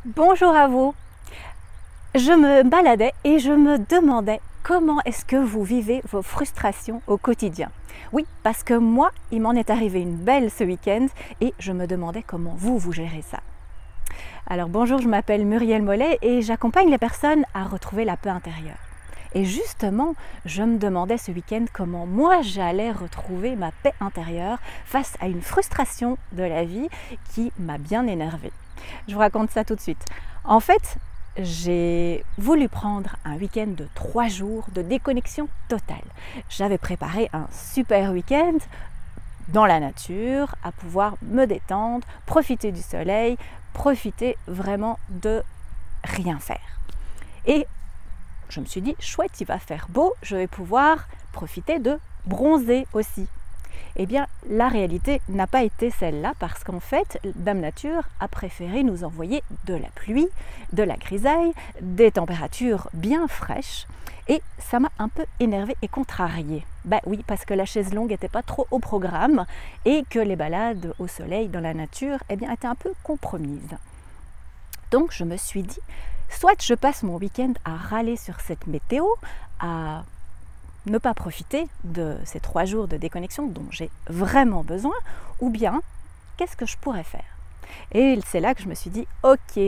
Bonjour à vous. Je me baladais et je me demandais comment est-ce que vous vivez vos frustrations au quotidien. Oui, parce que moi, il m'en est arrivé une belle ce week-end et je me demandais comment vous gérez ça. Alors bonjour, je m'appelle Muriel Mollet et j'accompagne les personnes à retrouver la paix intérieure. Et justement, je me demandais ce week-end comment moi j'allais retrouver ma paix intérieure face à une frustration de la vie qui m'a bien énervée. Je vous raconte ça tout de suite. En fait, j'ai voulu prendre un week-end de 3 jours de déconnexion totale. J'avais préparé un super week-end dans la nature, à pouvoir me détendre, profiter du soleil, profiter vraiment de rien faire. Et je me suis dit, chouette, il va faire beau, je vais pouvoir profiter de bronzer aussi. Eh bien, la réalité n'a pas été celle-là parce qu'en fait, Dame Nature a préféré nous envoyer de la pluie, de la grisaille, des températures bien fraîches et ça m'a un peu énervée et contrariée. Ben oui, parce que la chaise longue n'était pas trop au programme et que les balades au soleil dans la nature étaient un peu compromises. Donc je me suis dit, soit je passe mon week-end à râler sur cette météo, à ne pas profiter de ces 3 jours de déconnexion dont j'ai vraiment besoin, ou bien qu'est-ce que je pourrais faire? Et c'est là que je me suis dit, ok,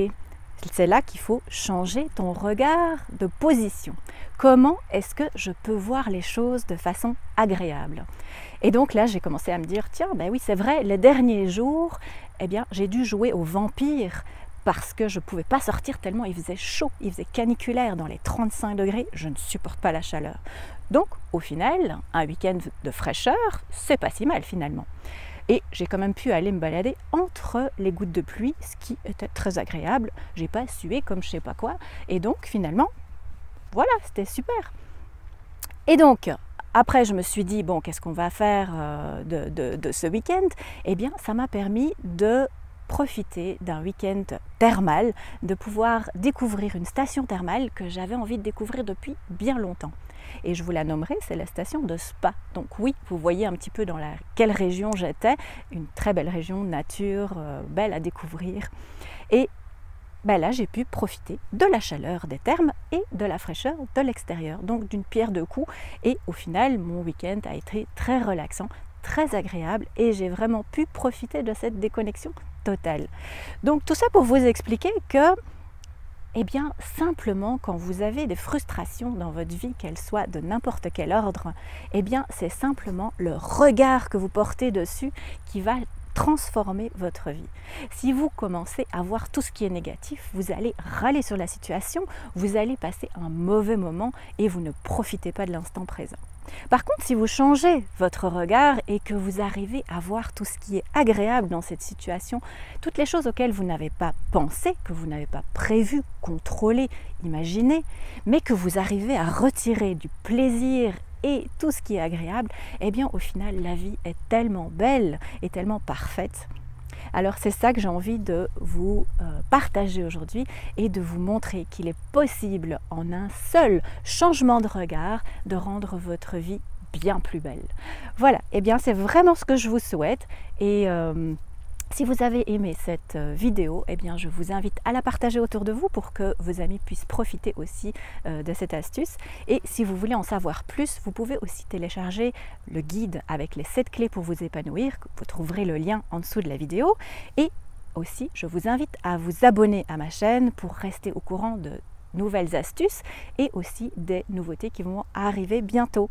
c'est là qu'il faut changer ton regard de position. Comment est-ce que je peux voir les choses de façon agréable? Et donc là, j'ai commencé à me dire, tiens, ben oui, c'est vrai, les derniers jours, eh bien, j'ai dû jouer au vampire parce que je ne pouvais pas sortir tellement il faisait chaud, il faisait caniculaire dans les 35 degrés, je ne supporte pas la chaleur. Donc au final, un week-end de fraîcheur, c'est pas si mal finalement. Et j'ai quand même pu aller me balader entre les gouttes de pluie, ce qui était très agréable, j'ai pas sué comme je sais pas quoi, et donc finalement, voilà, c'était super. Et donc, après je me suis dit, bon, qu'est-ce qu'on va faire de ce week-end? Eh bien, ça m'a permis de profiter d'un week-end thermal, de pouvoir découvrir une station thermale que j'avais envie de découvrir depuis bien longtemps. Et je vous la nommerai, c'est la station de Spa. Donc oui, vous voyez un petit peu dans quelle région j'étais, une très belle région, nature, belle à découvrir. Et ben là, j'ai pu profiter de la chaleur des thermes et de la fraîcheur de l'extérieur, donc d'une pierre deux coups. Et au final, mon week-end a été très relaxant, très agréable et j'ai vraiment pu profiter de cette déconnexion totale. Donc tout ça pour vous expliquer que, eh bien, simplement quand vous avez des frustrations dans votre vie, qu'elles soient de n'importe quel ordre, eh bien, c'est simplement le regard que vous portez dessus qui va transformer votre vie. Si vous commencez à voir tout ce qui est négatif, vous allez râler sur la situation, vous allez passer un mauvais moment et vous ne profitez pas de l'instant présent. Par contre, si vous changez votre regard et que vous arrivez à voir tout ce qui est agréable dans cette situation, toutes les choses auxquelles vous n'avez pas pensé, que vous n'avez pas prévu, contrôlé, imaginé, mais que vous arrivez à retirer du plaisir et tout ce qui est agréable, eh bien au final la vie est tellement belle et tellement parfaite. Alors c'est ça que j'ai envie de vous partager aujourd'hui et de vous montrer qu'il est possible en un seul changement de regard de rendre votre vie bien plus belle. Voilà, et bien c'est vraiment ce que je vous souhaite et si vous avez aimé cette vidéo, eh bien je vous invite à la partager autour de vous pour que vos amis puissent profiter aussi de cette astuce. Et si vous voulez en savoir plus, vous pouvez aussi télécharger le guide avec les 7 clés pour vous épanouir. Vous trouverez le lien en dessous de la vidéo. Et aussi, je vous invite à vous abonner à ma chaîne pour rester au courant de nouvelles astuces et aussi des nouveautés qui vont arriver bientôt.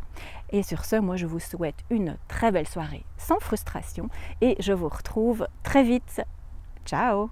Et sur ce, moi je vous souhaite une très belle soirée sans frustration et je vous retrouve très vite. Ciao!